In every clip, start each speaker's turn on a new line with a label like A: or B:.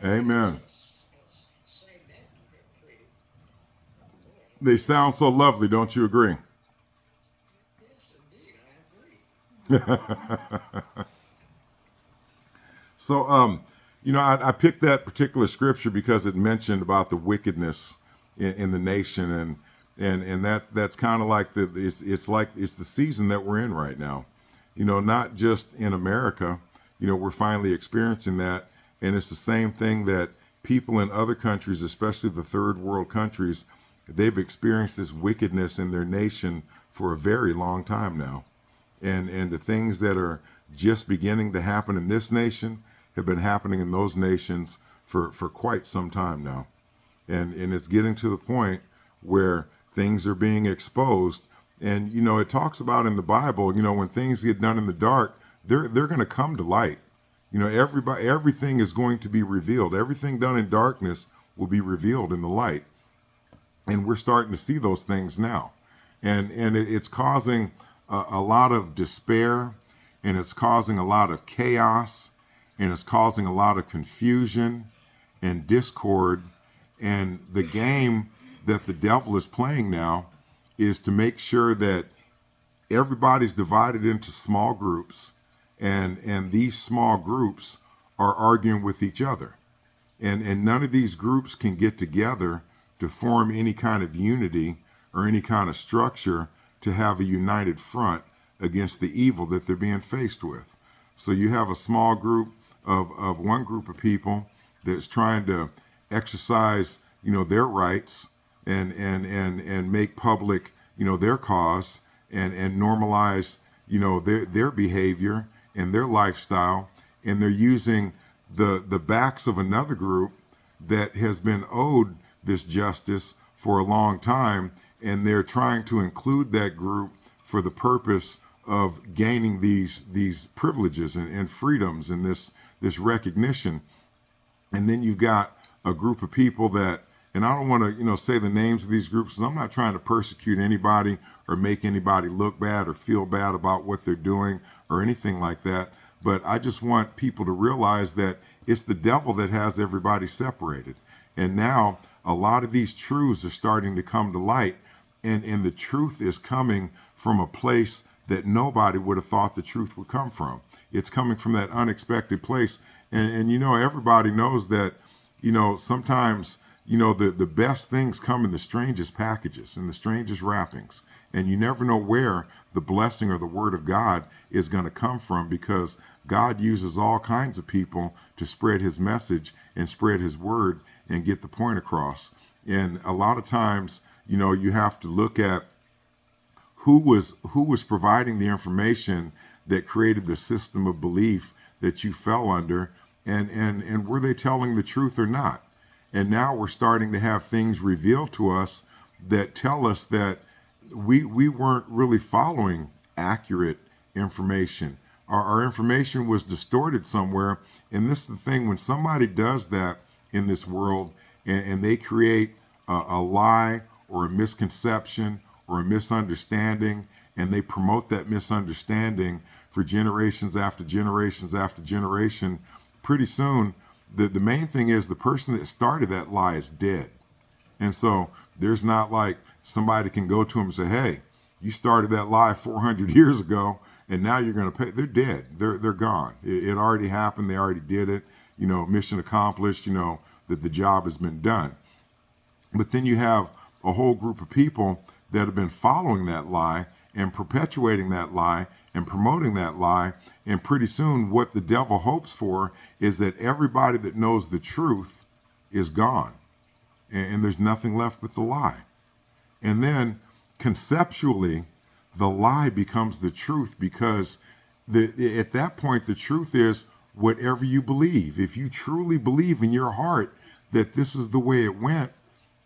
A: Amen. They sound so lovely, don't you agree? So, I picked that particular scripture because it mentioned about the wickedness in the nation, and that's kind of like it's like it's the season that we're in right now. Not just in America. We're finally experiencing that, and it's the same thing that people in other countries, especially the third world countries, they've experienced this wickedness in their nation for a very long time now, and the things that are just beginning to happen in this nation have been happening in those nations for quite some time now. And it's getting to the point where things are being exposed. And, it talks about in the Bible, when things get done in the dark, they're going to come to light. Everything is going to be revealed. Everything done in darkness will be revealed in the light. And we're starting to see those things now. And it's causing a lot of despair, and it's causing a lot of chaos, and it's causing a lot of confusion and discord. And the game that the devil is playing now is to make sure that everybody's divided into small groups, and these small groups are arguing with each other. And none of these groups can get together to form any kind of unity or any kind of structure to have a united front against the evil that they're being faced with. So you have a small group of one group of people that's trying to exercise, their rights and make public, their cause and normalize, their behavior and their lifestyle. And they're using the backs of another group that has been owed this justice for a long time, and they're trying to include that group for the purpose of gaining these privileges and freedoms and this recognition. And then you've got a group of people that, and I don't want to say the names of these groups, because I'm not trying to persecute anybody or make anybody look bad or feel bad about what they're doing or anything like that. But I just want people to realize that it's the devil that has everybody separated. And now a lot of these truths are starting to come to light, and the truth is coming from a place that nobody would have thought the truth would come from. It's coming from that unexpected place. And everybody knows that, sometimes, the best things come in the strangest packages and the strangest wrappings. And you never know where the blessing or the word of God is going to come from, because God uses all kinds of people to spread his message and spread his word and get the point across. And a lot of times, you have to look at who was providing the information that created the system of belief that you fell under, and were they telling the truth or not? And now we're starting to have things revealed to us that tell us that we weren't really following accurate information. Our information was distorted somewhere. And this is the thing: when somebody does that in this world, and they create a lie or a misconception or a misunderstanding, and they promote that misunderstanding for generations after generations after generation, pretty soon the main thing is the person that started that lie is dead. And so there's not like somebody can go to him and say, hey, you started that lie 400 years ago, and now you're going to pay. They're dead. They're gone. It already happened. They already did it. Mission accomplished, that the job has been done. But then you have a whole group of people that have been following that lie and perpetuating that lie and promoting that lie. And pretty soon what the devil hopes for is that everybody that knows the truth is gone. And there's nothing left but the lie. And then conceptually, the lie becomes the truth, because at that point, the truth is whatever you believe. If you truly believe in your heart that this is the way it went,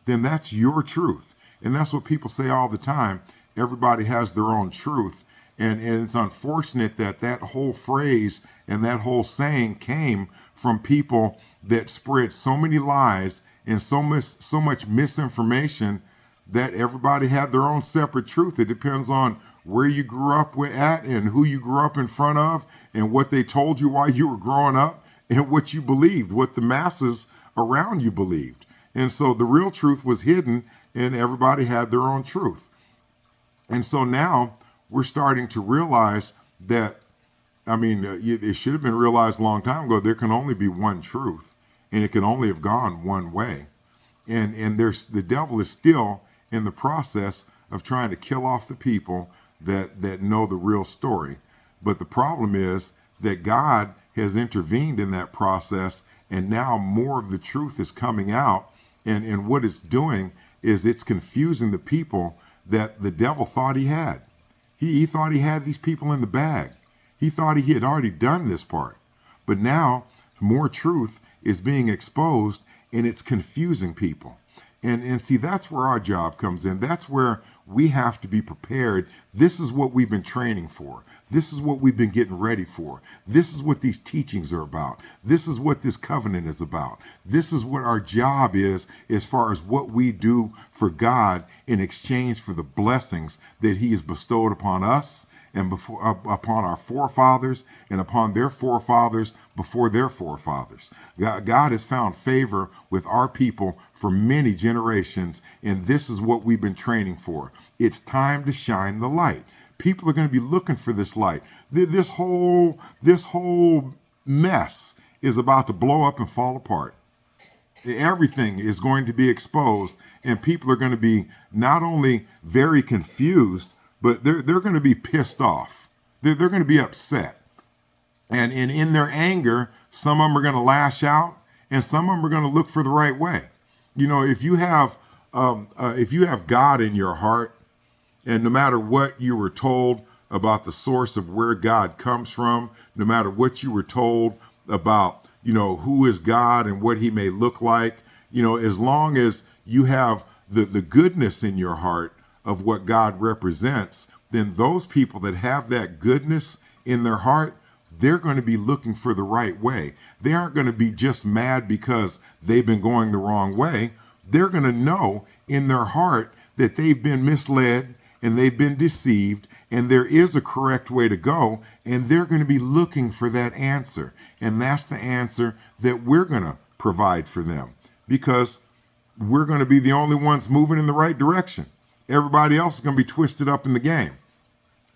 A: then that's your truth. And that's what people say all the time. Everybody has their own truth. And it's unfortunate that whole phrase and that whole saying came from people that spread so many lies and so much misinformation that everybody had their own separate truth. It depends on where you grew up at and who you grew up in front of and what they told you while you were growing up. and what you believed, what the masses around you believed. And so the real truth was hidden, and everybody had their own truth. And so now we're starting to realize that, it should have been realized a long time ago, there can only be one truth, and it can only have gone one way. And the devil is still in the process of trying to kill off the people that know the real story. But the problem is that God has intervened in that process, and now more of the truth is coming out. And what it's doing is it's confusing the people that the devil thought he had. He thought he had these people in the bag. He thought he had already done this part. But now more truth is being exposed, and it's confusing people. And see, that's where our job comes in. That's where we have to be prepared. This is what we've been training for. This is what we've been getting ready for. This is what these teachings are about. This is what this covenant is about. This is what our job is as far as what we do for God in exchange for the blessings that he has bestowed upon us and upon our forefathers and upon their forefathers before their forefathers. God has found favor with our people for many generations, and this is what we've been training for. It's time to shine the light. People are going to be looking for this light. This whole mess is about to blow up and fall apart. Everything is going to be exposed, and people are going to be not only very confused, but they're going to be pissed off. They're going to be upset. And in their anger, some of them are going to lash out, and some of them are going to look for the right way. If you have God in your heart, and no matter what you were told about the source of where God comes from, no matter what you were told about, who is God and what he may look like, as long as you have the goodness in your heart of what God represents, then those people that have that goodness in their heart, they're going to be looking for the right way. They aren't going to be just mad because they've been going the wrong way. They're going to know in their heart that they've been misled and they've been deceived, and there is a correct way to go, and they're going to be looking for that answer. And that's the answer that we're going to provide for them, because we're going to be the only ones moving in the right direction. Everybody else is going to be twisted up in the game.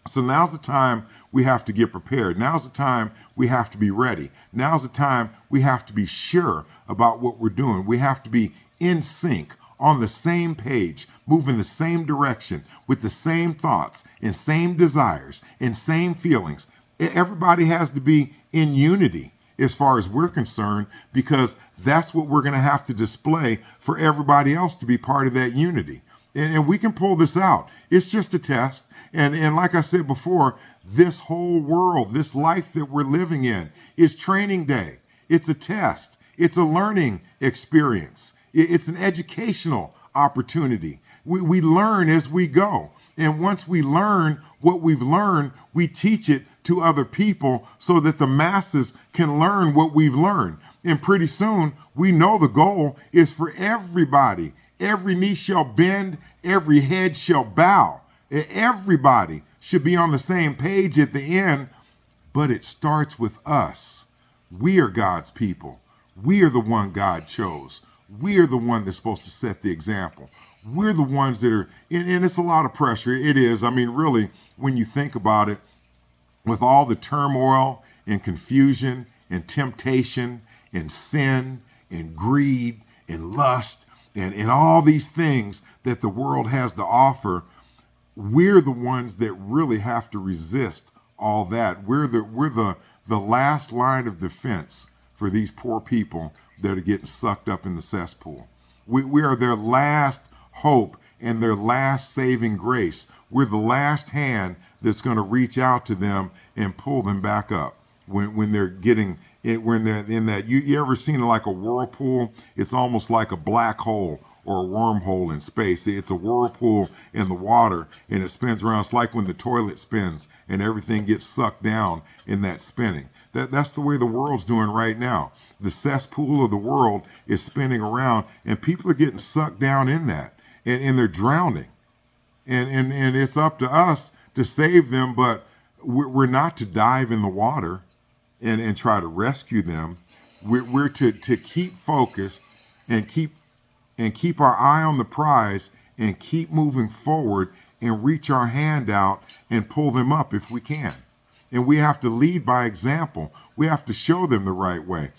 A: So now's the time we have to get prepared. Now's the time we have to be ready. Now's the time we have to be sure about what we're doing. We have to be in sync, on the same page, moving the same direction, with the same thoughts and same desires and same feelings. Everybody has to be in unity as far as we're concerned, because that's what we're going to have to display for everybody else to be part of that unity. And we can pull this out. It's just a test. And like I said before, this whole world, this life that we're living in is training day. It's a test. It's a learning experience. It's an educational opportunity. We learn as we go. And once we learn what we've learned, we teach it to other people so that the masses can learn what we've learned. And pretty soon, we know the goal is for everybody. Every knee shall bend, every head shall bow. Everybody should be on the same page at the end, but it starts with us. We are God's people. We are the one God chose. We are the one that's supposed to set the example. We're the ones that are, and it's a lot of pressure. It is. Really, when you think about it, with all the turmoil and confusion and temptation and sin and greed and lust and all these things that the world has to offer, we're the ones that really have to resist all that. We're the last line of defense for these poor people that are getting sucked up in the cesspool. We are their last hope and their last saving grace. We're the last hand that's going to reach out to them and pull them back up when they're getting it. When they're in that, you ever seen like a whirlpool? It's almost like a black hole or a wormhole in space. It's a whirlpool in the water, and it spins around. It's like when the toilet spins and everything gets sucked down in that spinning. That's the way the world's doing right now. The cesspool of the world is spinning around, and people are getting sucked down in that, and they're drowning. And it's up to us to save them, but we're not to dive in the water and try to rescue them. We're to keep focused and keep our eye on the prize and keep moving forward and reach our hand out and pull them up if we can. And we have to lead by example. We have to show them the right way.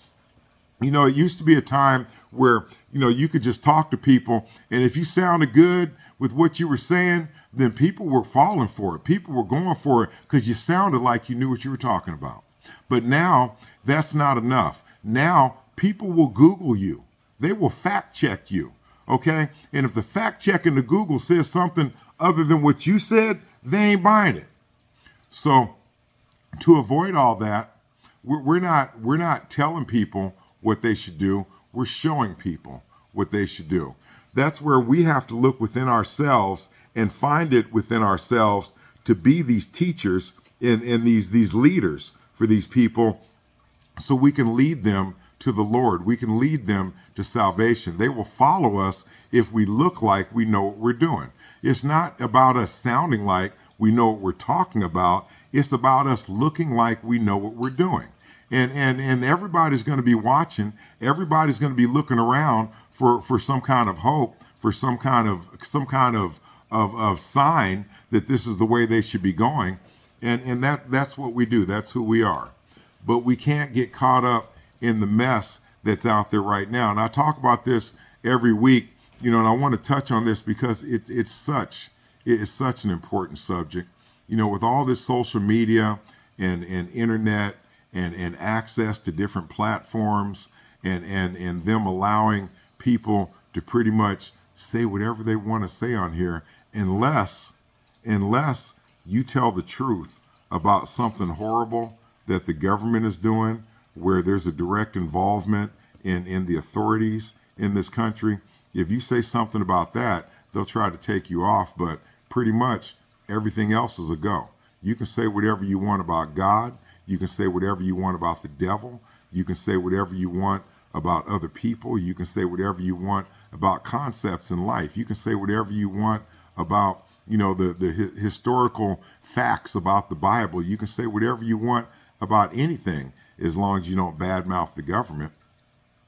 A: You know, it used to be a time where, you know, you could just talk to people, and if you sounded good with what you were saying, then people were falling for it. People were going for it because you sounded like you knew what you were talking about. But now that's not enough. Now people will Google you. They will fact check you. Okay. And if the fact check in the Google says something other than what you said, they ain't buying it. So to avoid all that, we're not telling people what they should do. We're showing people what they should do. That's where we have to look within ourselves and find it within ourselves to be these teachers and these leaders for these people, so we can lead them to the Lord. We can lead them to salvation. They will follow us if we look like we know what we're doing. It's not about us sounding like we know what we're talking about. It's about us looking like we know what we're doing. And everybody's going to be watching. Everybody's going to be looking around for some kind of hope, for some kind of sign that this is the way they should be going. And that's what we do. That's who we are. But we can't get caught up in the mess that's out there right now. And I talk about this every week, you know, and I want to touch on this because it is such an important subject. You know, with all this social media and internet and access to different platforms and them allowing people to pretty much say whatever they want to say on here, unless you tell the truth about something horrible that the government is doing, where there's a direct involvement in the authorities in this country. If you say something about that, they'll try to take you off, but pretty much everything else is a go. You can say whatever you want about God. You can say whatever you want about the devil. You can say whatever you want about other people. You can say whatever you want about concepts in life. You can say whatever you want about, you know, the historical facts about the Bible. You can say whatever you want about anything as long as you don't badmouth the government.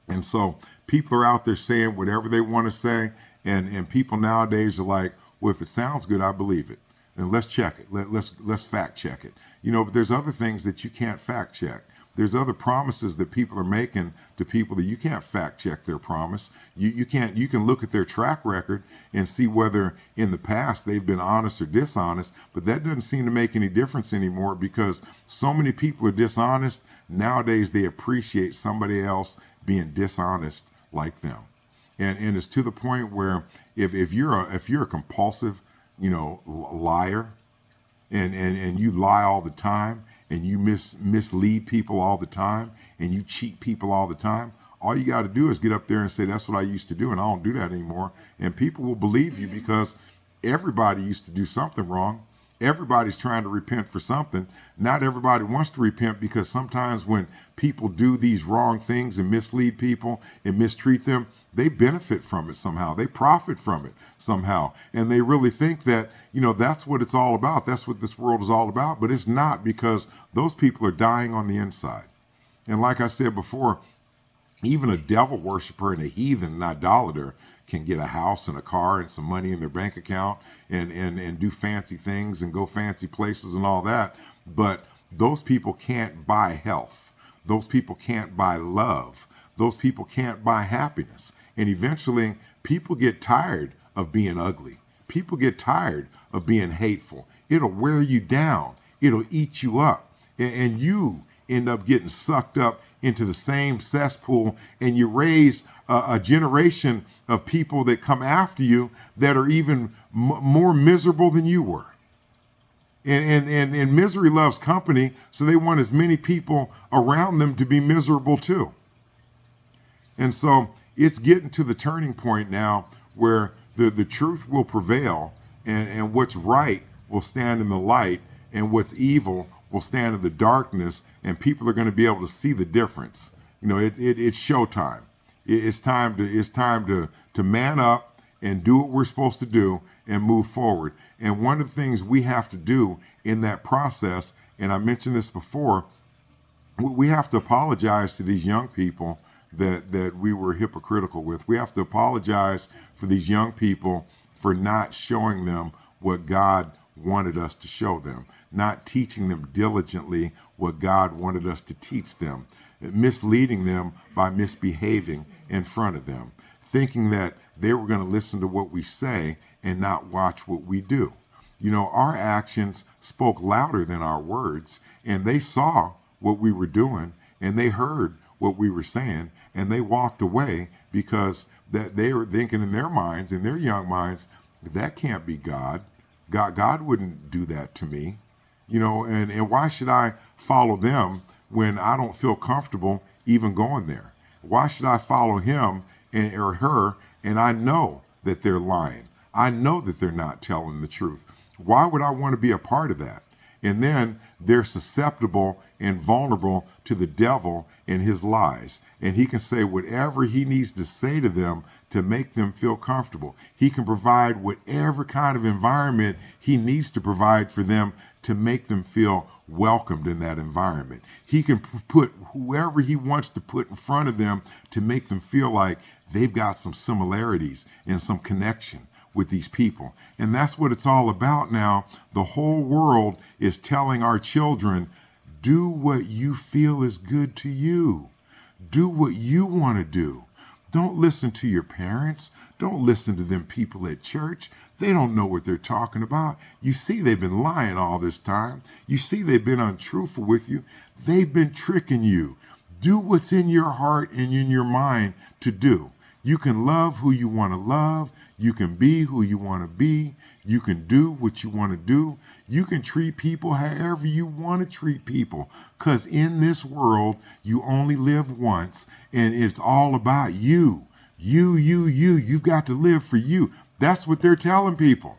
A: And so people are out there saying whatever they want to say, and people nowadays are like, well, if it sounds good, I believe it. And let's check it. Let's fact check it. You know, but there's other things that you can't fact check. There's other promises that people are making to people that you can't fact check their promise. You can look at their track record and see whether in the past they've been honest or dishonest, but that doesn't seem to make any difference anymore because so many people are dishonest. Nowadays they appreciate somebody else being dishonest like them. And it's to the point where if you're a compulsive, you know, liar, and you lie all the time, and you mislead people all the time, and you cheat people all the time, all you got to do is get up there and say, that's what I used to do, and I don't do that anymore. And people will believe you because everybody used to do something wrong. Everybody's trying to repent for something. Not everybody wants to repent because sometimes when people do these wrong things and mislead people and mistreat them, they benefit from it somehow. They profit from it somehow. And they really think that, you know, that's what it's all about. That's what this world is all about. But it's not, because those people are dying on the inside. And like I said before, even a devil worshiper and a heathen and idolater can get a house and a car and some money in their bank account and do fancy things and go fancy places and all that. But those people can't buy health. Those people can't buy love. Those people can't buy happiness. And eventually people get tired of being ugly. People get tired of being hateful. It'll wear you down. It'll eat you up. And you end up getting sucked up into the same cesspool, and you raise a generation of people that come after you that are even more miserable than you were. And misery loves company, so they want as many people around them to be miserable too. And so it's getting to the turning point now where the truth will prevail, and what's right will stand in the light, and what's evil will stand in the darkness, and people are going to be able to see the difference. You know, it's showtime. It's time to man up and do what we're supposed to do and move forward. And one of the things we have to do in that process, and I mentioned this before, we have to apologize to these young people that we were hypocritical with. We have to apologize for these young people for not showing them what God wanted us to show them, not teaching them diligently what God wanted us to teach them, misleading them by misbehaving in front of them, thinking that they were going to listen to what we say and not watch what we do. You know, our actions spoke louder than our words, and they saw what we were doing, and they heard what we were saying, and they walked away because that they were thinking in their minds, in their young minds, that can't be God. God wouldn't do that to me. You know, and why should I follow them when I don't feel comfortable even going there? Why should I follow him or her and I know that they're lying? I know that they're not telling the truth. Why would I want to be a part of that? And then they're susceptible and vulnerable to the devil and his lies. And he can say whatever he needs to say to them to make them feel comfortable. He can provide whatever kind of environment he needs to provide for them to make them feel welcomed in that environment. He can put whoever he wants to put in front of them to make them feel like they've got some similarities and some connection with these people. And that's what it's all about now. The whole world is telling our children, do what you feel is good to you. Do what you want to do. Don't listen to your parents. Don't listen to them people at church. They don't know what they're talking about. You see, they've been lying all this time. You see, they've been untruthful with you. They've been tricking you. Do what's in your heart and in your mind to do. You can love who you want to love. You can be who you want to be. You can do what you want to do. You can treat people however you want to treat people. Because in this world, you only live once, and it's all about you. You. You've got to live for you. That's what they're telling people.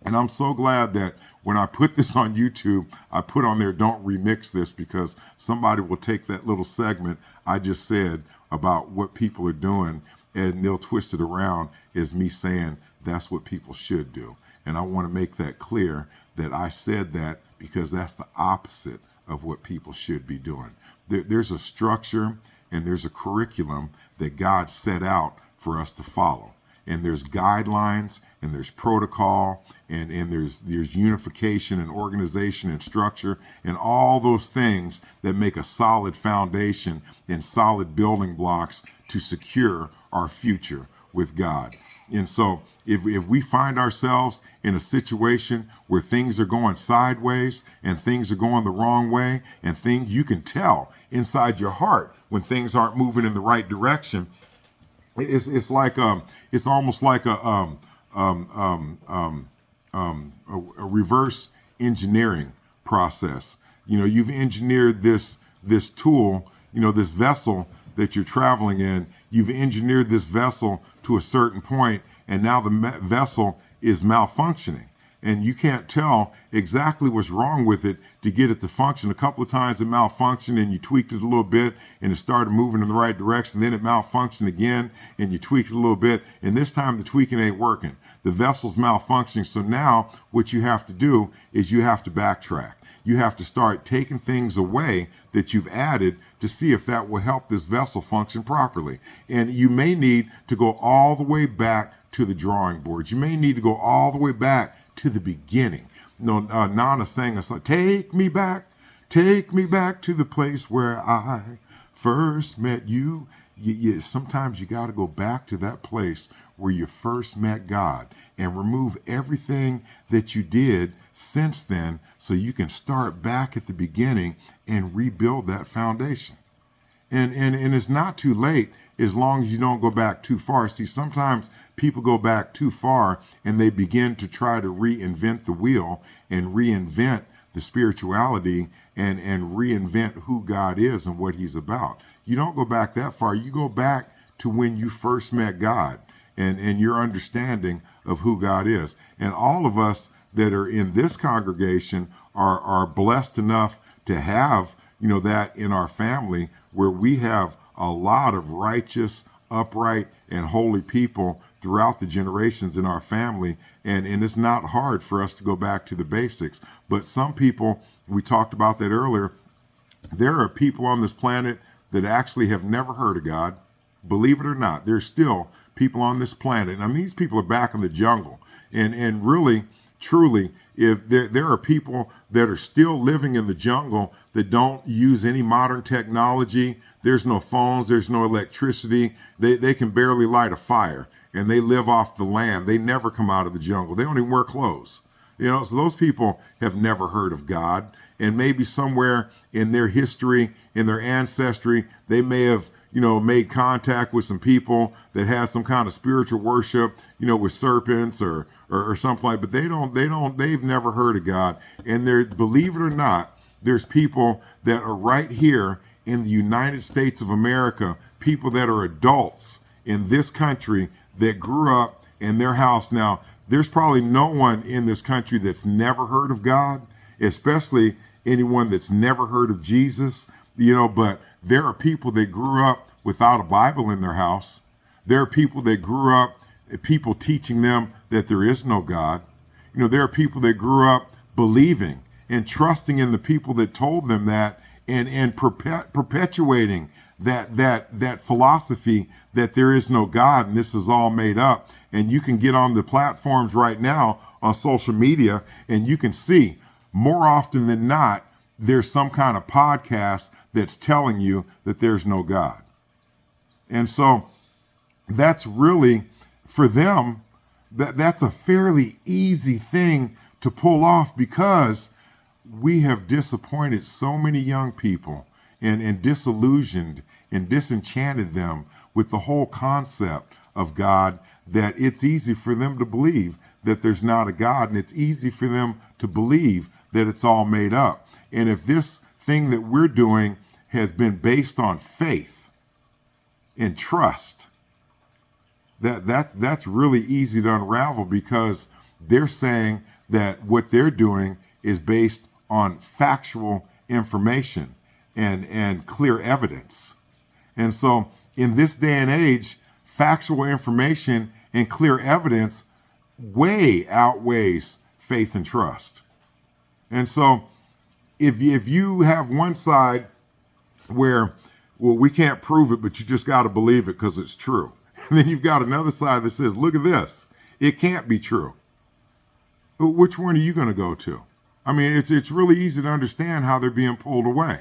A: And I'm so glad that when I put this on YouTube, I put on there, don't remix this, because somebody will take that little segment I just said about what people are doing and they'll twist it around as me saying that's what people should do. And I want to make that clear that I said that because that's the opposite of what people should be doing. There's a structure and there's a curriculum that God set out for us to follow. And there's guidelines and there's protocol and there's unification and organization and structure and all those things that make a solid foundation and solid building blocks to secure our future with God. And so if we find ourselves in a situation where things are going sideways and things are going the wrong way and things you can tell inside your heart when things aren't moving in the right direction, it's almost like a reverse engineering process. You know, you've engineered this tool, you know, this vessel that you're traveling in. You've engineered this vessel to a certain point, and now the vessel is malfunctioning. And you can't tell exactly what's wrong with it to get it to function. A couple of times it malfunctioned and you tweaked it a little bit and it started moving in the right direction. Then it malfunctioned again and you tweaked it a little bit. And this time the tweaking ain't working. The vessel's malfunctioning. So now what you have to do is you have to backtrack. You have to start taking things away that you've added to see if that will help this vessel function properly. And you may need to go all the way back to the drawing board. You may need to go all the way back to the beginning. Nana sang a song, take me back to the place where I first met you. Sometimes you got to go back to that place where you first met God and remove everything that you did since then so you can start back at the beginning and rebuild that foundation. And it's not too late as long as you don't go back too far. See, sometimes people go back too far and they begin to try to reinvent the wheel and reinvent the spirituality and reinvent who God is and what he's about. You don't go back that far. You go back to when you first met God and your understanding of who God is. And all of us that are in this congregation are blessed enough to have, you know, that in our family where we have a lot of righteous, upright, and holy people throughout the generations in our family. And it's not hard for us to go back to the basics. But some people, we talked about that earlier, there are people on this planet that actually have never heard of God. Believe it or not, there's still people on this planet. I mean, these people are back in the jungle. And really, truly, if there are people that are still living in the jungle that don't use any modern technology. There's no phones, there's no electricity. They can barely light a fire, and they live off the land. They never come out of the jungle. They don't even wear clothes. So those people have never heard of God. And maybe somewhere in their history, in their ancestry, they may have, made contact with some people that had some kind of spiritual worship, with serpents or something like, but they've never heard of God. And believe it or not, there's people that are right here in the United States of America, people that are adults in this country that grew up in their house. Now, there's probably no one in this country that's never heard of God, especially anyone that's never heard of Jesus, but there are people that grew up without a Bible in their house. There are people that grew up, people teaching them that there is no God. There are people that grew up believing and trusting in the people that told them that, and perpetuating that philosophy that there is no God and this is all made up. And you can get on the platforms right now on social media and you can see more often than not, there's some kind of podcast that's telling you that there's no God. And so that's really, for them, that's a fairly easy thing to pull off, because we have disappointed so many young people and disillusioned and disenchanted them with the whole concept of God, that it's easy for them to believe that there's not a God, and it's easy for them to believe that it's all made up. And if this thing that we're doing has been based on faith and trust, that's really easy to unravel, because they're saying that what they're doing is based on factual information and clear evidence. And so in this day and age, factual information and clear evidence way outweighs faith and trust. And so if you have one side where, well, we can't prove it, but you just got to believe it because it's true. And then you've got another side that says, look at this, it can't be true. Which one are you going to go to? I mean, it's really easy to understand how they're being pulled away.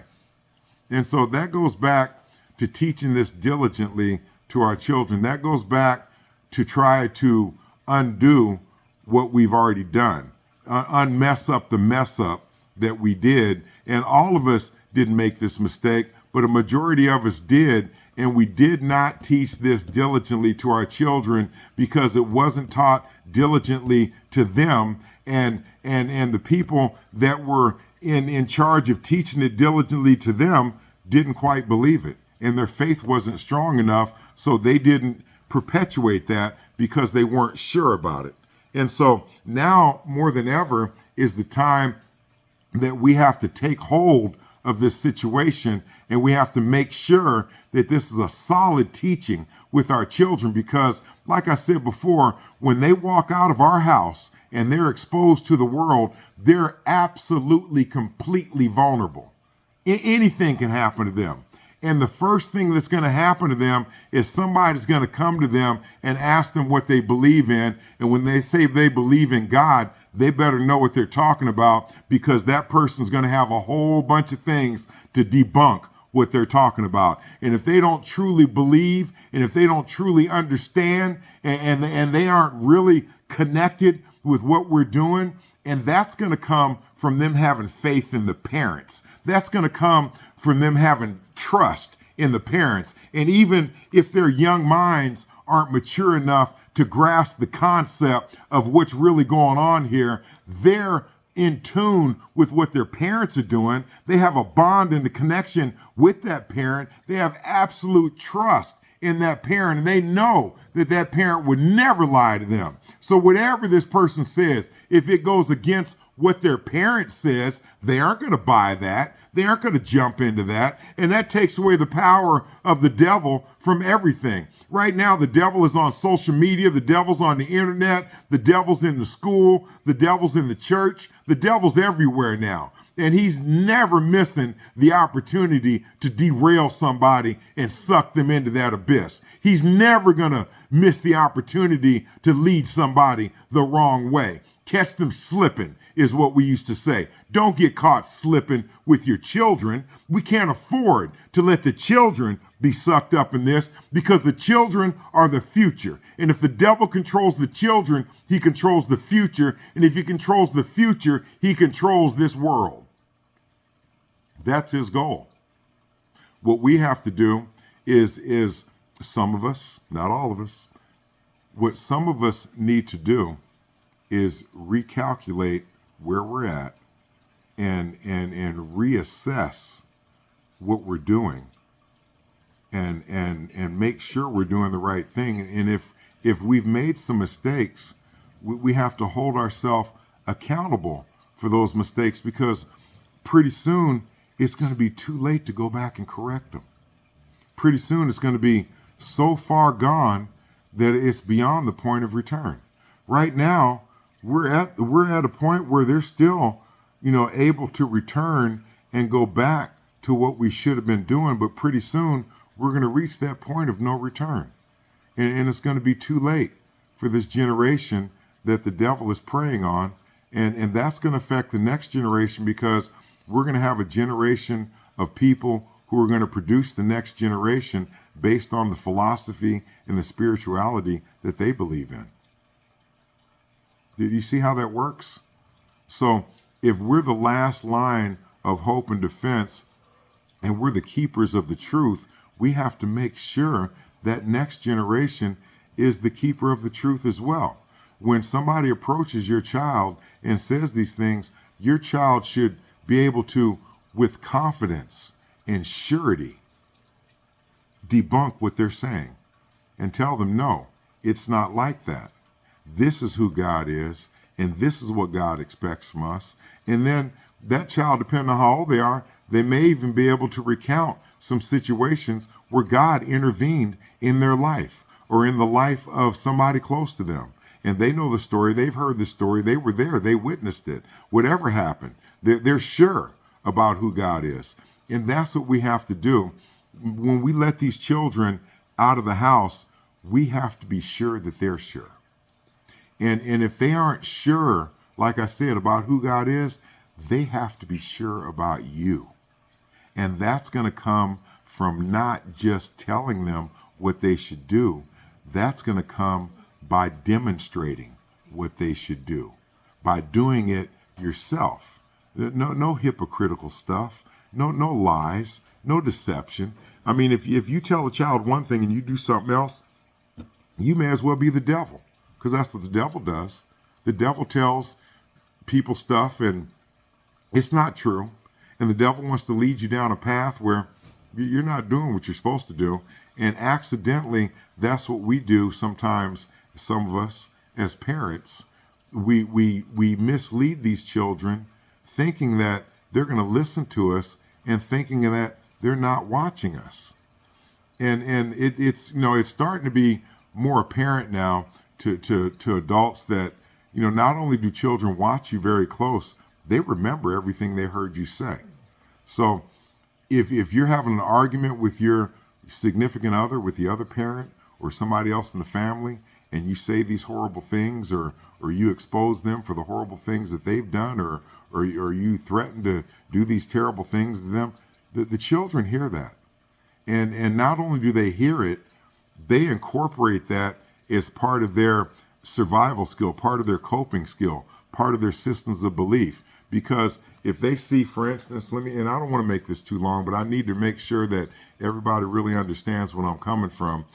A: And so that goes back to teaching this diligently to our children. That goes back to try to undo what we've already done, unmess up the mess up that we did. And all of us didn't make this mistake, but a majority of us did. And we did not teach this diligently to our children because it wasn't taught diligently to them. And the people that were in charge of teaching it diligently to them didn't quite believe it. And their faith wasn't strong enough, so they didn't perpetuate that because they weren't sure about it. And so now more than ever is the time that we have to take hold of this situation, and we have to make sure that this is a solid teaching with our children, because like I said before, when they walk out of our house and they're exposed to the world, they're absolutely, completely vulnerable. Anything can happen to them. And the first thing that's going to happen to them is somebody's going to come to them and ask them what they believe in. And when they say they believe in God, they better know what they're talking about, because that person's going to have a whole bunch of things to debunk what they're talking about. And if they don't truly believe, and if they don't truly understand, and they aren't really connected with what we're doing, and that's going to come from them having faith in the parents. That's going to come from them having trust in the parents. And even if their young minds aren't mature enough to grasp the concept of what's really going on here, they're in tune with what their parents are doing. They have a bond and a connection with that parent. They have absolute trust in that parent, and they know that that parent would never lie to them. So whatever this person says, if it goes against what their parent says, they aren't going to buy that. They aren't going to jump into that. And that takes away the power of the devil from everything. Right now, the devil is on social media. The devil's on the internet. The devil's in the school. The devil's in the church. The devil's everywhere now. And he's never missing the opportunity to derail somebody and suck them into that abyss. He's never going to miss the opportunity to lead somebody the wrong way. Catch them slipping is what we used to say. Don't get caught slipping with your children. We can't afford to let the children be sucked up in this, because the children are the future. And if the devil controls the children, he controls the future. And if he controls the future, he controls this world. That's his goal. What we have to do is some of us, not all of us, what some of us need to do is recalculate where we're at and reassess what we're doing and make sure we're doing the right thing. And if we've made some mistakes, we have to hold ourselves accountable for those mistakes, because pretty soon it's going to be too late to go back and correct them. Pretty soon it's going to be so far gone that it's beyond the point of return. Right now, we're at a point where they're still, able to return and go back to what we should have been doing. But pretty soon we're going to reach that point of no return. And it's going to be too late for this generation that the devil is preying on. And that's going to affect the next generation, because we're going to have a generation of people who are going to produce the next generation based on the philosophy and the spirituality that they believe in. Did you see how that works? So if we're the last line of hope and defense, and we're the keepers of the truth, we have to make sure that next generation is the keeper of the truth as well. When somebody approaches your child and says these things, your child should be able to, with confidence and surety, debunk what they're saying and tell them, no, it's not like that. This is who God is, and this is what God expects from us. And then that child, depending on how old they are, they may even be able to recount some situations where God intervened in their life or in the life of somebody close to them. And they know the story. They've heard the story. They were there. They witnessed it. Whatever happened, they're sure about who God is. And that's what we have to do. When we let these children out of the house, we have to be sure that they're sure. And if they aren't sure, like I said, about who God is, they have to be sure about you. And that's going to come from not just telling them what they should do. That's going to come by demonstrating what they should do, by doing it yourself. No hypocritical stuff, no lies, no deception. I mean, if you tell a child one thing and you do something else, you may as well be the devil, because that's what the devil does. The devil tells people stuff and it's not true. And the devil wants to lead you down a path where you're not doing what you're supposed to do. And accidentally, that's what we do sometimes, some of us as parents. We mislead these children thinking that they're going to listen to us and thinking that they're not watching us. And it's starting to be more apparent now to adults that, not only do children watch you very close, they remember everything they heard you say. So if you're having an argument with your significant other, with the other parent or somebody else in the family, and you say these horrible things, or you expose them for the horrible things that they've done, or you threaten to do these terrible things to them, the children hear that. And not only do they hear it, they incorporate that as part of their survival skill, part of their coping skill, part of their systems of belief. Because if they see, for instance, and I don't want to make this too long, but I need to make sure that everybody really understands where I'm coming from.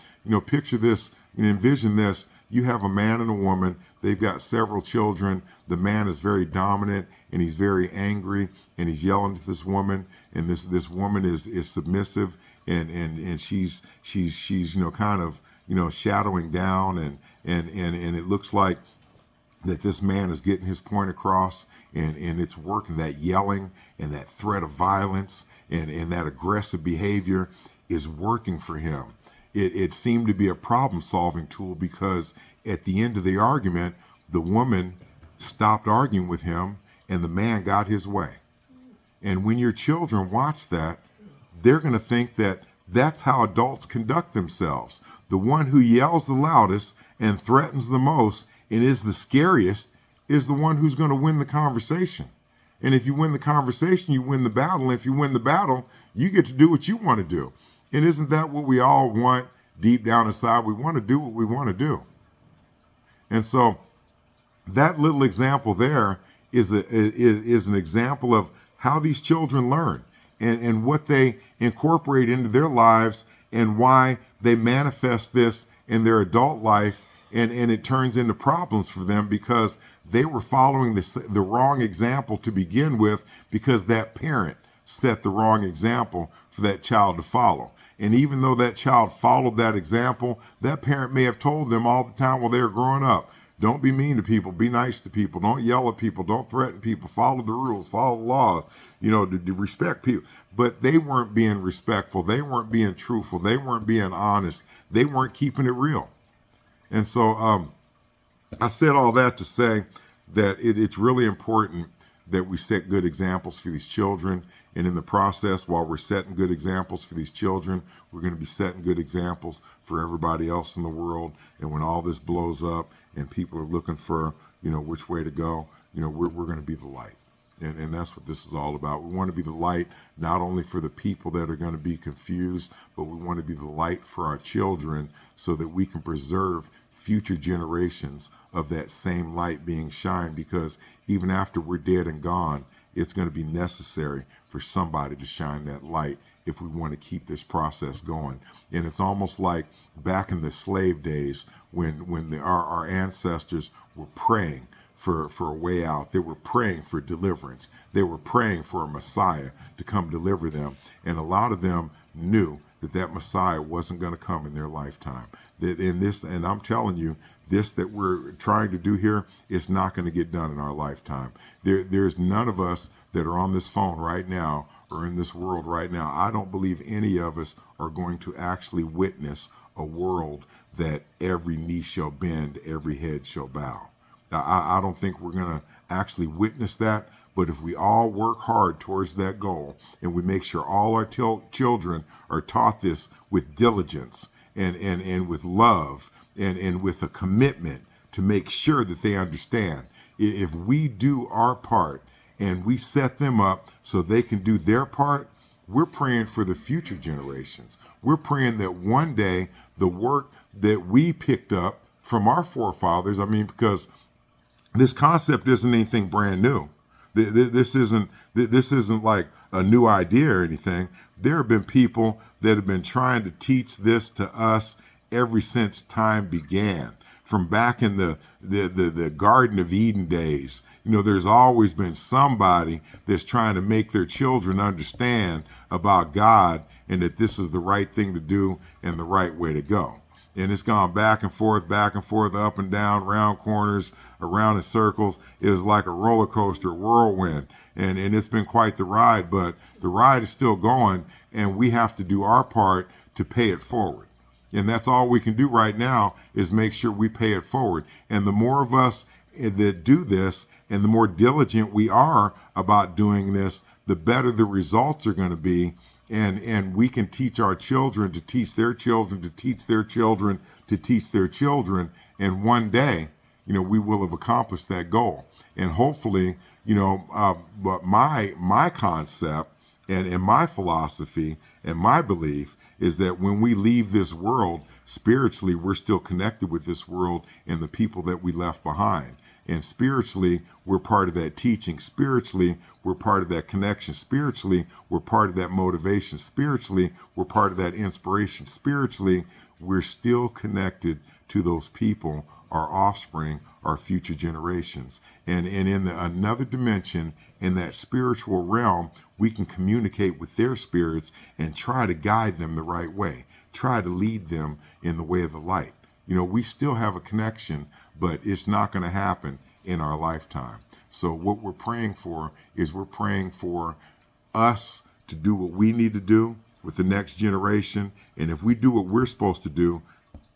A: Picture this, envision this. You have a man and a woman. They've got several children. The man is very dominant and he's very angry and he's yelling at this woman. And this woman is submissive and she's kind of shadowing down and it looks like that this man is getting his point across, and it's working. That yelling and that threat of violence and that aggressive behavior is working for him. It seemed to be a problem-solving tool, because at the end of the argument, the woman stopped arguing with him and the man got his way. And when your children watch that, they're going to think that that's how adults conduct themselves. The one who yells the loudest and threatens the most and is the scariest is the one who's going to win the conversation. And if you win the conversation, you win the battle. If you win the battle, you get to do what you want to do. And isn't that what we all want deep down inside? We want to do what we want to do. And so that little example there is an example of how these children learn and what they incorporate into their lives and why they manifest this in their adult life, and it turns into problems for them because they were following the wrong example to begin with, because that parent set the wrong example for that child to follow. And even though that child followed that example, that parent may have told them all the time while they were growing up, don't be mean to people, be nice to people, don't yell at people, don't threaten people, follow the rules, follow the laws, to respect people. But they weren't being respectful, they weren't being truthful, they weren't being honest, they weren't keeping it real. And so I said all that to say that it's really important that we set good examples for these children. And in the process, while we're setting good examples for these children, we're going to be setting good examples for everybody else in the world. And when all this blows up and people are looking for, which way to go, we're going to be the light. And that's what this is all about. We want to be the light, not only for the people that are going to be confused, but we want to be the light for our children so that we can preserve future generations of that same light being shined, because even after we're dead and gone, it's going to be necessary for somebody to shine that light if we want to keep this process going. And it's almost like back in the slave days when our ancestors were praying for a way out. They were praying for deliverance. They were praying for a Messiah to come deliver them. And a lot of them knew that Messiah wasn't going to come in their lifetime. And I'm telling you, this that we're trying to do here is not going to get done in our lifetime. There's none of us that are on this phone right now or in this world right now. I don't believe any of us are going to actually witness a world that every knee shall bend, every head shall bow. I don't think we're going to actually witness that. But if we all work hard towards that goal and we make sure all our children are taught this with diligence and with love and with a commitment to make sure that they understand, if we do our part and we set them up so they can do their part, we're praying for the future generations. We're praying that one day the work that we picked up from our forefathers, because this concept isn't anything brand new. This isn't like a new idea or anything. There have been people that have been trying to teach this to us ever since time began. From back in the Garden of Eden days, there's always been somebody that's trying to make their children understand about God and that this is the right thing to do and the right way to go. And it's gone back and forth, up and down, round corners, around in circles. It was like a roller coaster, whirlwind. And it's been quite the ride, but the ride is still going, and we have to do our part to pay it forward. And that's all we can do right now is make sure we pay it forward. And the more of us that do this and the more diligent we are about doing this, the better the results are going to be. And we can teach our children to teach their children to teach their children to teach their children. And one day, we will have accomplished that goal. And hopefully, but my concept and my philosophy and my belief is that when we leave this world, spiritually, we're still connected with this world and the people that we left behind. And spiritually, we're part of that teaching. Spiritually, we're part of that connection. Spiritually, we're part of that motivation. Spiritually, we're part of that inspiration. Spiritually, we're still connected to those people, our offspring, our future generations. And in another dimension, in that spiritual realm, we can communicate with their spirits and try to guide them the right way, try to lead them in the way of the light. We still have a connection, but it's not going to happen in our lifetime. So what we're praying for is we're praying for us to do what we need to do with the next generation. And if we do what we're supposed to do,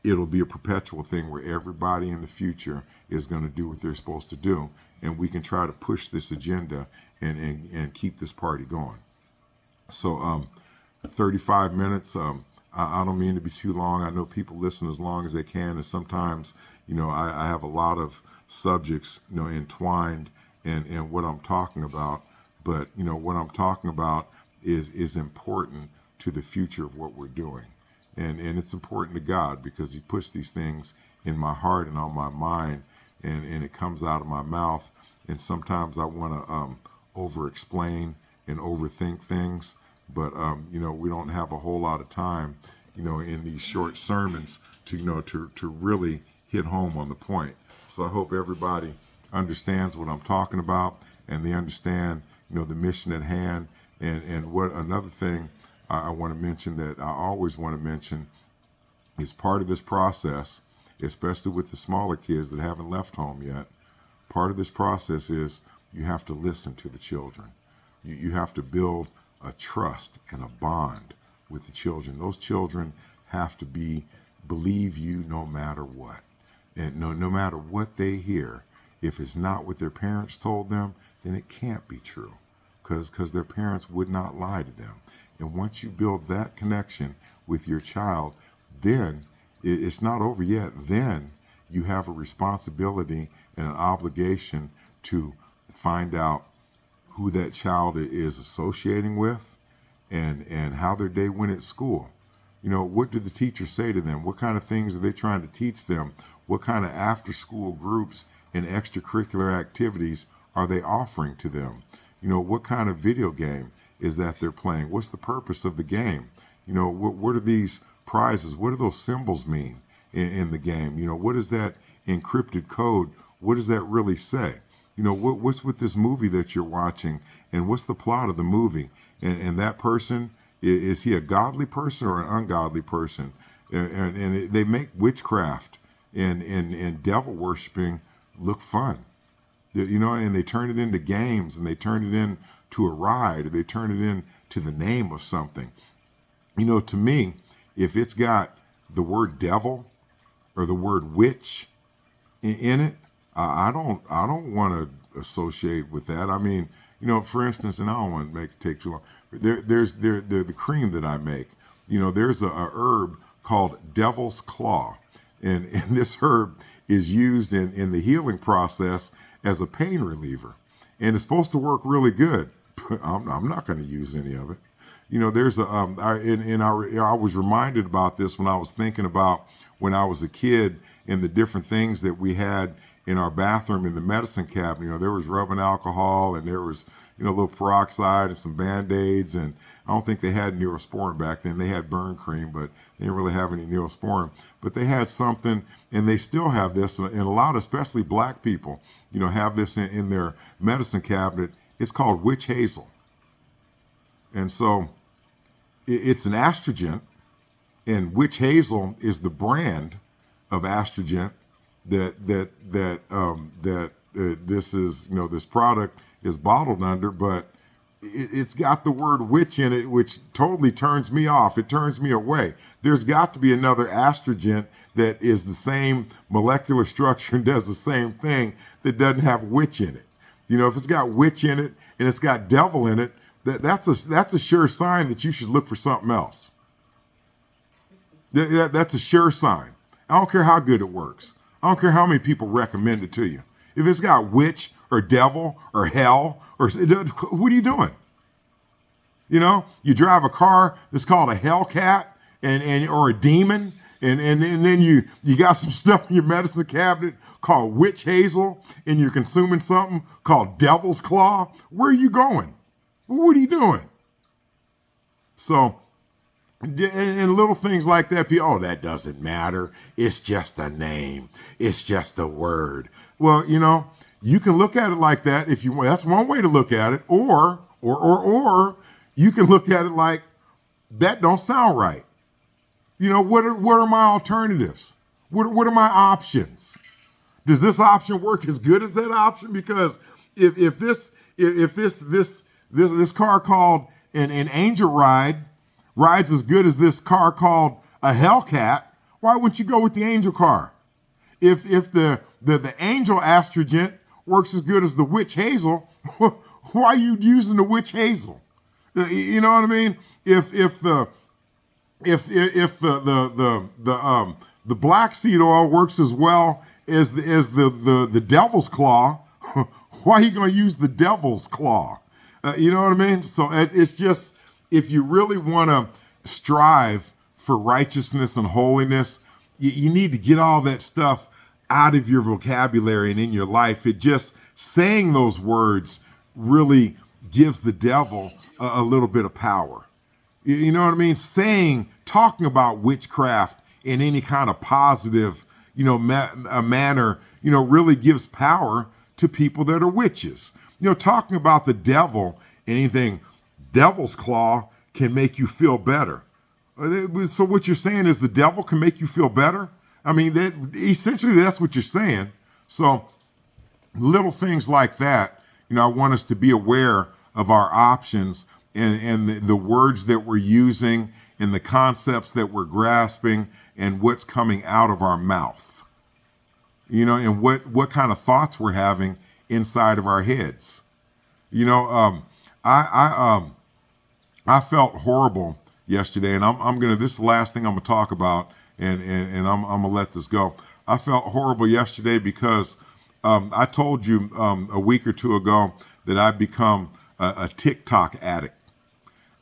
A: it'll be a perpetual thing where everybody in the future is going to do what they're supposed to do, and we can try to push this agenda and keep this party going. So 35 minutes. I don't mean to be too long. I know people listen as long as they can, and sometimes, I have a lot of subjects, entwined in what I'm talking about. But, what I'm talking about is important to the future of what we're doing. And it's important to God because he puts these things in my heart and on my mind, and it comes out of my mouth. And sometimes I want to over-explain and overthink things. But, we don't have a whole lot of time, in these short sermons to really hit home on the point. So I hope everybody understands what I'm talking about, and they understand, the mission at hand. And what another thing I want to mention that I always want to mention is part of this process, especially with the smaller kids that haven't left home yet. Part of this process is you have to listen to the children. You have to build a trust and a bond with the children. Those children have to believe you no matter what. And no matter what they hear, if it's not what their parents told them, then it can't be true, because their parents would not lie to them. And once you build that connection with your child, then it's not over yet. Then you have a responsibility and an obligation to find out who that child is associating with and how their day went at school. What did the teacher say to them? What kind of things are they trying to teach them? What kind of after-school groups and extracurricular activities are they offering to them? What kind of video game is that they're playing? What's the purpose of the game? What are these prizes? What do those symbols mean in the game? What is that encrypted code? What does that really say? What's with this movie that you're watching, and what's the plot of the movie? And that person, is he a godly person or an ungodly person? And they make witchcraft and devil worshiping look fun. And they turn it into games, and they turn it into a ride, or they turn it into the name of something. To me, if it's got the word devil or the word witch in it, I don't want to associate with that. I mean, for instance, and I don't want to take too long. There's the cream that I make. There's a herb called devil's claw, and this herb is used in the healing process as a pain reliever, and it's supposed to work really good. But I'm not going to use any of it. There's I was reminded about this when I was thinking about when I was a kid and the different things that we had in our bathroom in the medicine cabinet. There was rubbing alcohol, and there was, a little peroxide and some Band-Aids, and I don't think they had Neosporin back then. They had burn cream, but they didn't really have any Neosporin. But they had something, and they still have this, and a lot, especially black people, have this in their medicine cabinet. It's called witch hazel. And so it's an astringent, and witch hazel is the brand of astringent that this is, this product is bottled under, but it's got the word witch in it, which totally turns me off. It turns me away. There's got to be another astringent that is the same molecular structure and does the same thing that doesn't have witch in it. If it's got witch in it and it's got devil in it, that's a sure sign that you should look for something else. That's a sure sign. I don't care how good it works. I don't care how many people recommend it to you. If it's got witch or devil or hell, or what are you doing? You drive a car that's called a Hellcat and or a demon, and then you got some stuff in your medicine cabinet called witch hazel, and you're consuming something called devil's claw. Where are you going? What are you doing? So, and little things like that, that doesn't matter. It's just a name. It's just a word. Well, you can look at it like that if you want. That's one way to look at it. Or you can look at it like, that don't sound right. What are my alternatives? What are my options? Does this option work as good as that option? Because if this car called an Angel rides as good as this car called a Hellcat, Why wouldn't you go with the angel car? If the angel astringent works as good as the witch hazel, why are you using the witch hazel? You know what I mean? If the black seed oil works as well as the devil's claw, why are you going to use the devil's claw? You know what I mean? So it's just, if you really want to strive for righteousness and holiness, you need to get all that stuff out of your vocabulary and in your life. It just, saying those words really gives the devil a little bit of power. You know what I mean? Talking about witchcraft in any kind of positive, manner, really gives power to people that are witches. Talking about the devil, anything devil's claw can make you feel better. So what you're saying is the devil can make you feel better? I mean, essentially that's what you're saying. So little things like that, I want us to be aware of our options and the words that we're using and the concepts that we're grasping and what's coming out of our mouth, and what kind of thoughts we're having inside of our heads. I felt horrible yesterday, and this is the last thing I'm gonna talk about, and I'm gonna let this go. I felt horrible yesterday because I told you a week or two ago that I've become a TikTok addict,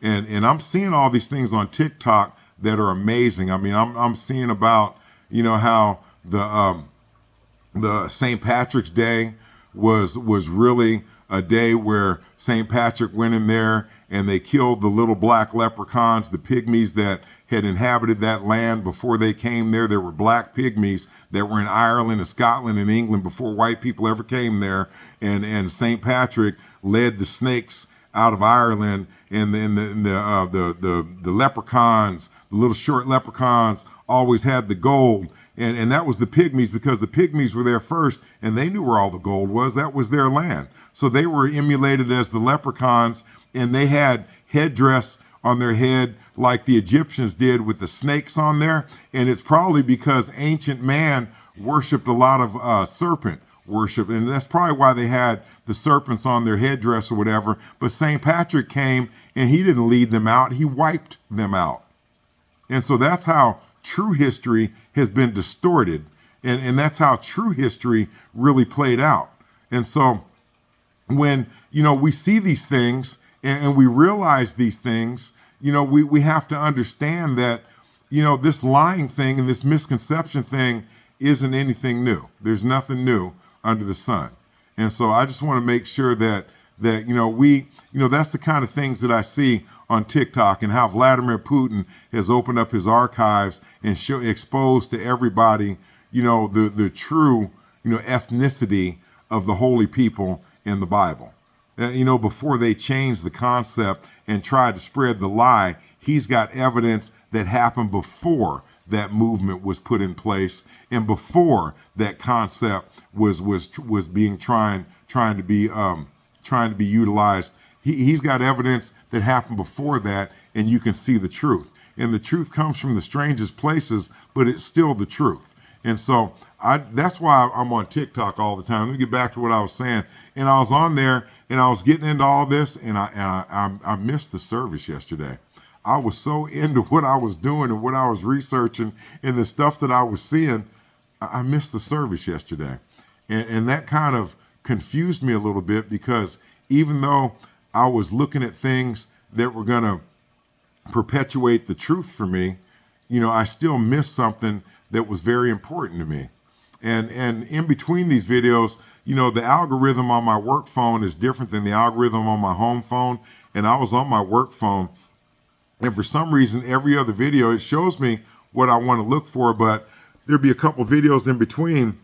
A: and I'm seeing all these things on TikTok that are amazing. I mean, I'm seeing about how the St. Patrick's Day was really a day where St. Patrick went in there and they killed the little black leprechauns, the pygmies that had inhabited that land before they came there. There were black pygmies that were in Ireland and Scotland and England before white people ever came there. And St. Patrick led the snakes out of Ireland, and then the leprechauns, the little short leprechauns, always had the gold. And that was the pygmies, because the pygmies were there first and they knew where all the gold was. That was their land. So they were emulated as the leprechauns, and they had headdress on their head like the Egyptians did with the snakes on there. And it's probably because ancient man worshipped a lot of serpent worship. And that's probably why they had the serpents on their headdress or whatever. But St. Patrick came and he didn't lead them out. He wiped them out. And so that's how true history has been distorted. And that's how true history really played out. And so when, we see these things and we realize these things, we have to understand that, this lying thing and this misconception thing isn't anything new. There's nothing new under the sun. And so I just want to make sure that that's the kind of things that I see on TikTok, and how Vladimir Putin has opened up his archives and exposed to everybody, the true, ethnicity of the holy people in the Bible. Before they change the concept and try to spread the lie, he's got evidence that happened before that movement was put in place and before that concept was being trying to be utilized. He's got evidence that happened before that, and you can see the truth. And the truth comes from the strangest places, but it's still the truth. And so that's why I'm on TikTok all the time. Let me get back to what I was saying. And I was on there and I was getting into all this, and I missed the service yesterday. I was so into what I was doing and what I was researching and the stuff that I was seeing. I missed the service yesterday. And that kind of confused me a little bit, because even though I was looking at things that were going to perpetuate the truth for me, I still missed something that was very important to me. And in between these videos, the algorithm on my work phone is different than the algorithm on my home phone. And I was on my work phone, and for some reason, every other video, it shows me what I want to look for, but there'd be a couple videos in between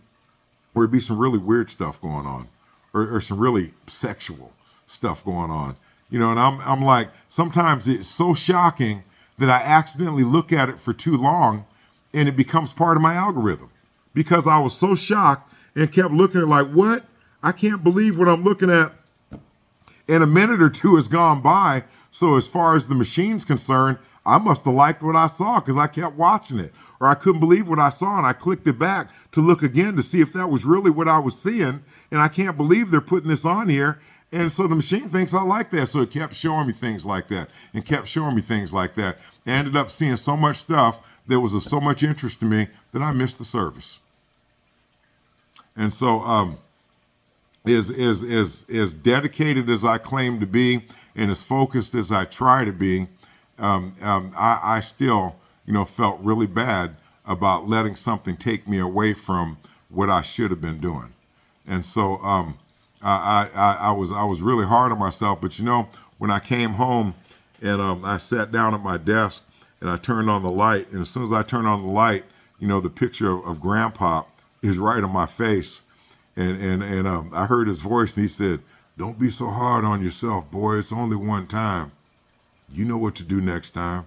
A: where it'd be some really weird stuff going on, or some really sexual stuff going on. And I'm like, sometimes it's so shocking that I accidentally look at it for too long and it becomes part of my algorithm, because I was so shocked and kept looking at it like, what? I can't believe what I'm looking at. And a minute or two has gone by. So as far as the machine's concerned, I must have liked what I saw because I kept watching it. Or I couldn't believe what I saw, and I clicked it back to look again to see if that was really what I was seeing. And I can't believe they're putting this on here. And so the machine thinks I like that. So it kept showing me things like that and kept showing me things like that. I ended up seeing so much stuff that was of so much interest to me that I missed the service. And so as dedicated as I claim to be and as focused as I try to be, I still, felt really bad about letting something take me away from what I should have been doing. And so I was really hard on myself. But when I came home and I sat down at my desk and I turned on the light, and as soon as I turned on the light, the picture of Grandpa is right on my face. And I heard his voice, and he said, "Don't be so hard on yourself, boy. It's only one time. You know what to do next time."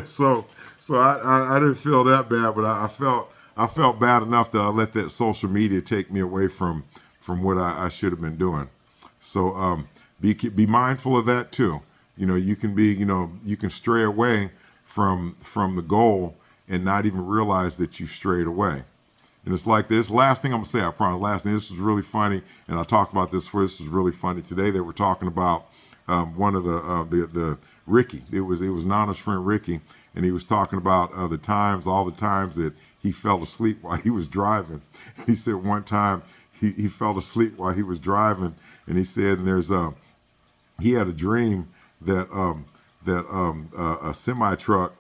A: so I didn't feel that bad, but I felt bad enough that I let that social media take me away from what I should have been doing. So be mindful of that too. You can stray away from the goal and not even realize that you strayed away. And it's like this. Last thing I'm gonna say, I promise. Last thing. This was really funny, and I talked about this before. This was really funny today. They were talking about one of the Ricky. It was Nana's friend Ricky, and he was talking about all the times that he fell asleep while he was driving. And he said one time he fell asleep while he was driving, and he said, and he had a dream that a semi truck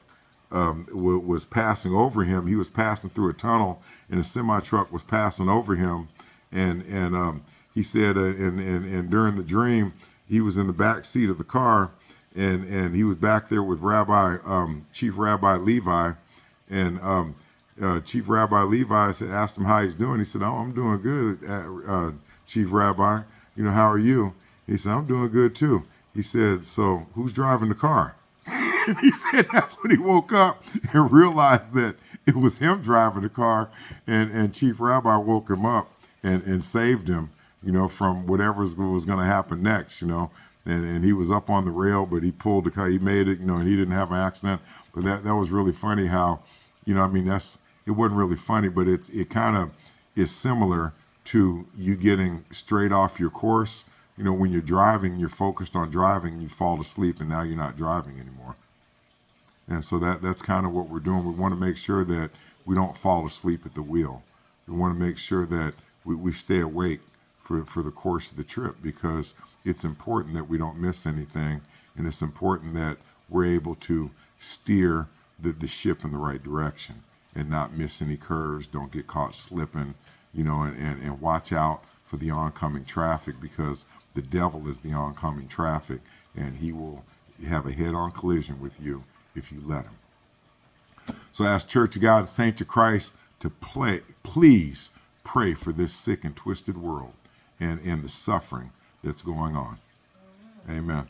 A: was passing over him. He was passing through a tunnel, and a semi truck was passing over him. And he said, and during the dream, he was in the back seat of the car, and he was back there with Chief Rabbi Levi, and Chief Rabbi Levi asked him how he's doing. He said, "Oh, I'm doing good, Chief Rabbi. How are you?" He said, "I'm doing good too." He said, "So who's driving the car?" And he said that's when he woke up and realized that it was him driving the car, and Chief Rabbi woke him up and saved him, from whatever was going to happen next, and he was up on the rail, but he pulled the car, he made it, and he didn't have an accident. But that was really funny how, it wasn't really funny, but it kind of is similar to you getting straight off your course. When you're driving, you're focused on driving, you fall asleep, and now you're not driving anymore. And so that's kind of what we're doing. We want to make sure that we don't fall asleep at the wheel. We want to make sure that we stay awake for the course of the trip, because it's important that we don't miss anything, and it's important that we're able to steer the ship in the right direction and not miss any curves, don't get caught slipping, and watch out for the oncoming traffic, because the devil is the oncoming traffic, and he will have a head-on collision with you if you let him. So I ask Church of God and Saints of Christ to please pray for this sick and twisted world and the suffering that's going on. Amen.